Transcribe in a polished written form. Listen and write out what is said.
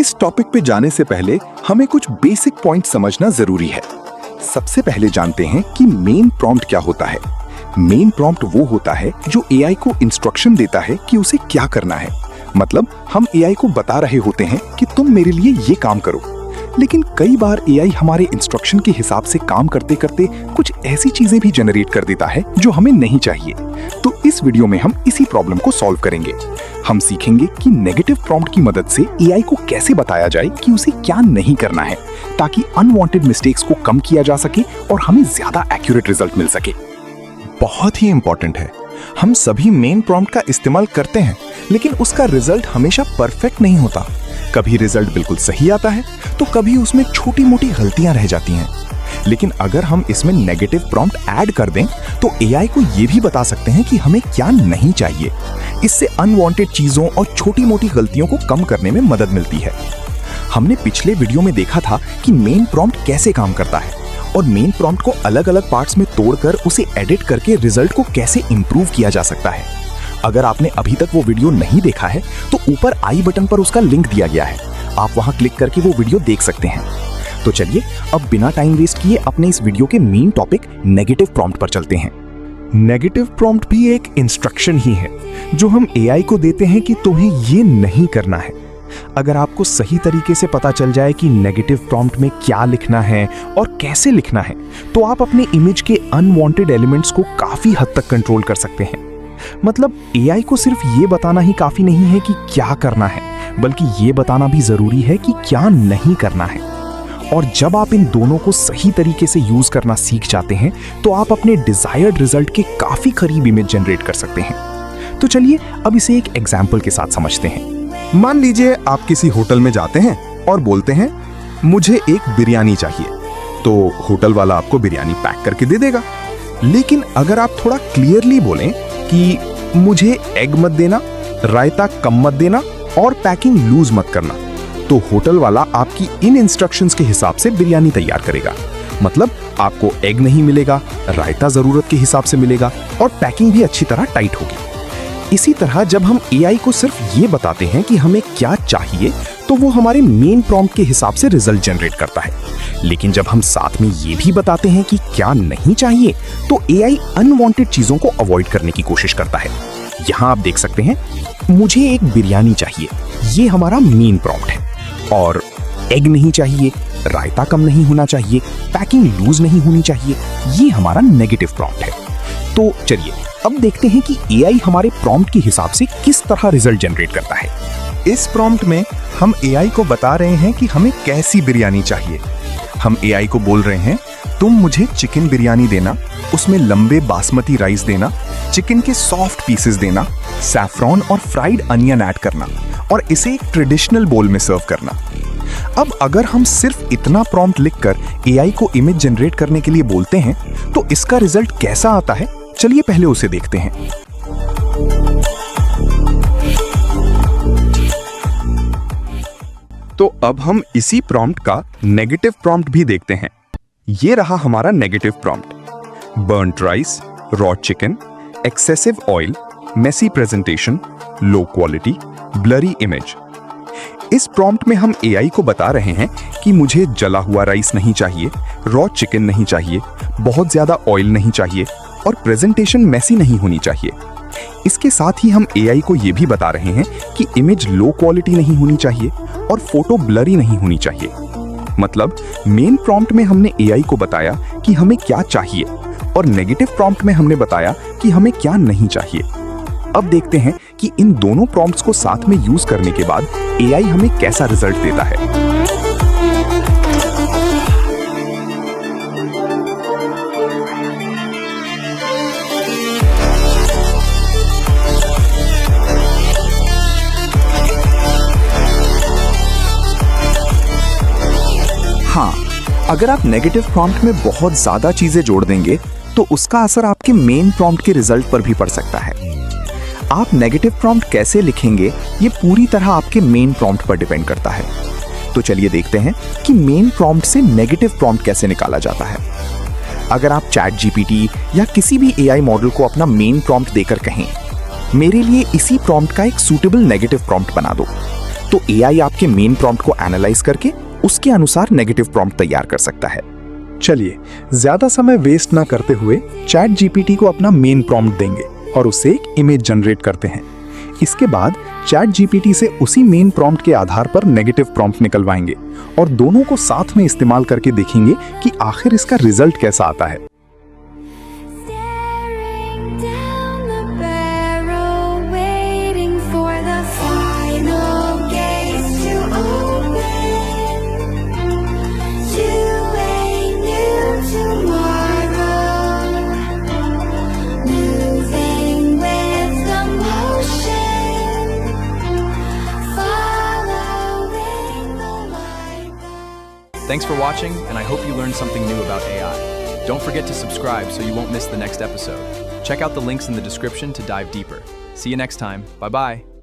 इस टॉपिक पे जाने से पहले हमें कुछ बेसिक पॉइंट समझना जरूरी है। सबसे पहले जानते हैं कि मेन प्रॉम्प्ट क्या होता है। मेन प्रॉम्प्ट वो होता है जो एआई को इंस्ट्रक्शन देता है कि उसे क्या करना है। मतलब हम एआई को बता रहे होते हैं कि तुम मेरे लिए ये काम करो, लेकिन कई बार एआई हमारे इंस्ट्रक्शन के हिसाब से काम करते करते कुछ ऐसी चीजें भी जनरेट कर देता है जो हमें नहीं चाहिए। तो इस वीडियो में हम इसी प्रॉब्लम को सॉल्व करेंगे। हम सीखेंगे कि नेगेटिव प्रॉम्प्ट की मदद से एआई को कैसे बताया जाए कि उसे क्या नहीं करना है, ताकि अनवांटेड मिस्टेक्स को कम किया जा सके और हमें ज्यादा एक्यूरेट रिजल्ट मिल सके। बहुत ही इंपॉर्टेंट है। हम सभी मेन प्रॉम्प्ट का इस्तेमाल करते हैं, लेकिन उसका रिजल्ट हमेशा परफेक्ट नहीं होता। कभी रिजल्ट बिल्कुल सही आता है तो कभी उसमें छोटी मोटी गलतियां रह जाती हैं। लेकिन अगर हम इसमें नेगेटिव प्रॉम्प्ट ऐड कर दें तो एआई को यह भी बता सकते हैं कि हमें क्या नहीं चाहिए। इससे अनवांटेड चीजों और छोटी मोटी गलतियों को कम करने में मदद मिलती है। हमने पिछले वीडियो में देखा था कि मेन प्रॉम्प्ट कैसे काम करता है और मेन प्रॉम्प्ट को अलग अलग पार्ट्स में तोड़कर उसे एडिट करके रिजल्ट को कैसे इंप्रूव किया जा सकता है। अगर आपने अभी तक वो वीडियो नहीं देखा है तो ऊपर आई बटन पर उसका लिंक दिया गया है, आप वहां क्लिक करके वो वीडियो देख सकते हैं। तो चलिए अब बिना टाइम वेस्ट किए अपने इस वीडियो के मेन टॉपिक नेगेटिव प्रॉम्प्ट पर चलते हैं। नेगेटिव प्रॉम्प्ट भी एक इंस्ट्रक्शन ही है जो हम एआई को देते हैं कि तुम्हें ये नहीं करना है। अगर आपको सही तरीके से पता चल जाए कि नेगेटिव प्रॉम्प्ट में क्या लिखना है और कैसे लिखना है, तो आप अपने इमेज के अनवांटेड एलिमेंट्स को काफी हद तक कंट्रोल कर सकते हैं। मतलब एआई को सिर्फ ये बताना ही काफी नहीं है कि क्या करना है, बल्कि ये बताना भी जरूरी है कि क्या नहीं करना है। और जब आप इन दोनों को सही तरीके से यूज करना सीख जाते हैं तो आप अपने डिजायर्ड रिजल्ट के काफी करीब इमेज जनरेट कर सकते हैं। तो चलिए अब इसे एक एग्जाम्पल के साथ समझते हैं। मान लीजिए आप किसी होटल में जाते हैं और बोलते हैं मुझे एक बिरयानी चाहिए, तो होटल वाला आपको बिरयानी पैक करके दे देगा। लेकिन अगर आप थोड़ा क्लियरली बोलें कि मुझे एग मत देना, रायता कम मत देना और पैकिंग लूज मत करना, तो होटल वाला आपकी इन इंस्ट्रक्शंस के हिसाब से बिरयानी तैयार करेगा। मतलब आपको एग नहीं मिलेगा, रायता जरूरत के हिसाब से मिलेगा और पैकिंग भी अच्छी तरह टाइट होगी। इसी तरह जब हम एआई को सिर्फ ये बताते हैं कि हमें क्या चाहिए, तो वो हमारे मेन प्रॉम्प्ट के हिसाब से रिजल्ट जनरेट करता है। लेकिन जब हम साथ में ये भी बताते हैं कि क्या नहीं चाहिए, तो एआई अनवांटेड चीजों को अवॉइड करने की कोशिश करता है। यहाँ आप देख सकते हैं, मुझे एक बिरयानी चाहिए, ये हमारा मेन प्रॉम्प्ट है। और एग नहीं चाहिए, रायता कम नहीं होना चाहिए, पैकिंग लूज नहीं होनी चाहिए, ये हमारा नेगेटिव प्रॉम्प्ट है। तो चलिए अब देखते हैं कि एआई हमारे प्रॉम्प्ट के हिसाब से किस तरह रिजल्ट जनरेट करता है। इस प्रॉम्प्ट में हम एआई को बता रहे हैं कि हमें कैसी बिरयानी चाहिए। हम एआई को बोल रहे हैं तुम मुझे चिकन बिरयानी देना, उसमें लंबे बासमती राइस देना, चिकन के सॉफ्ट पीसेस देना, सैफरॉन और फ्राइड अनियन ऐड करना और इसे एक ट्रेडिशनल बोल में सर्व करना। अब अगर हम सिर्फ इतना प्रॉम्प्ट लिखकर एआई को इमेज जनरेट करने के लिए बोलते हैं तो इसका रिजल्ट कैसा आता है, चलिए पहले उसे देखते हैं। तो अब हम इसी प्रॉम्प्ट का नेगेटिव प्रॉम्प्ट भी देखते हैं। ये रहा हमारा negative prompt. Burned rice, raw chicken, excessive oil, messy presentation, low quality, blurry image. इस प्रॉम्प्ट में हम एआई को बता रहे हैं कि मुझे जला हुआ राइस नहीं चाहिए, रॉ चिकन नहीं चाहिए, बहुत ज्यादा ऑयल नहीं चाहिए और प्रेजेंटेशन मेसी नहीं होनी चाहिए। इसके साथ ही हम एआई को यह भी बता रहे हैं कि इमेज लो क्वालिटी नहीं होनी चाहिए और फोटो ब्लरी नहीं होनी चाहिए। मतलब मेन प्रॉम्प्ट में हमने एआई को बताया कि हमें क्या चाहिए और नेगेटिव प्रॉम्प्ट में हमने बताया कि हमें क्या नहीं चाहिए। अब देखते हैं कि इन दोनों प्रॉम्प्ट्स को साथ में यूज करने के बाद एआई हमें कैसा रिजल्ट देता है। हाँ, अगर आप नेगेटिव प्रॉम्प्ट में बहुत ज्यादा चीजें जोड़ देंगे तो उसका असर आपके मेन प्रॉम्प्ट के रिजल्ट पर भी पड़ सकता है। आप नेगेटिव प्रॉम्प्ट कैसे लिखेंगे ये पूरी तरह आपके मेन प्रॉम्प्ट पर डिपेंड करता है। तो चलिए देखते हैं कि मेन प्रॉम्प्ट से नेगेटिव प्रॉम्प्ट कैसे निकाला जाता है। अगर आप चैट जीपीटी या किसी भी एआई मॉडल को अपना मेन प्रॉम्प्ट देकर कहें, मेरे लिए इसी प्रॉम्प्ट का एक सूटेबल नेगेटिव प्रॉम्प्ट बना दो, तो एआई आपके मेन प्रॉम्प्ट को एनालाइज करके उसके अनुसार नेगेटिव प्रॉम्प्ट तैयार कर सकता है। चलिए, ज्यादा समय वेस्ट ना करते हुए चैट जीपीटी को अपना मेन प्रॉम्प्ट देंगे और उससे एक इमेज जनरेट करते हैं। इसके बाद चैट जीपीटी से उसी मेन प्रॉम्प्ट के आधार पर नेगेटिव प्रॉम्प्ट निकलवाएंगे और दोनों को साथ में इस्तेमाल करके देखेंगे कि आखिर इसका रिजल्ट कैसा आता है। Staring down the barrel, waiting for the final gates to open to a new tomorrow. Moving with the motion, following the light. Thanks for watching, and I hope you learned something new about AI. Don't forget to subscribe so you won't miss the next episode. Check out the links in the description to dive deeper. See you next time. Bye-bye.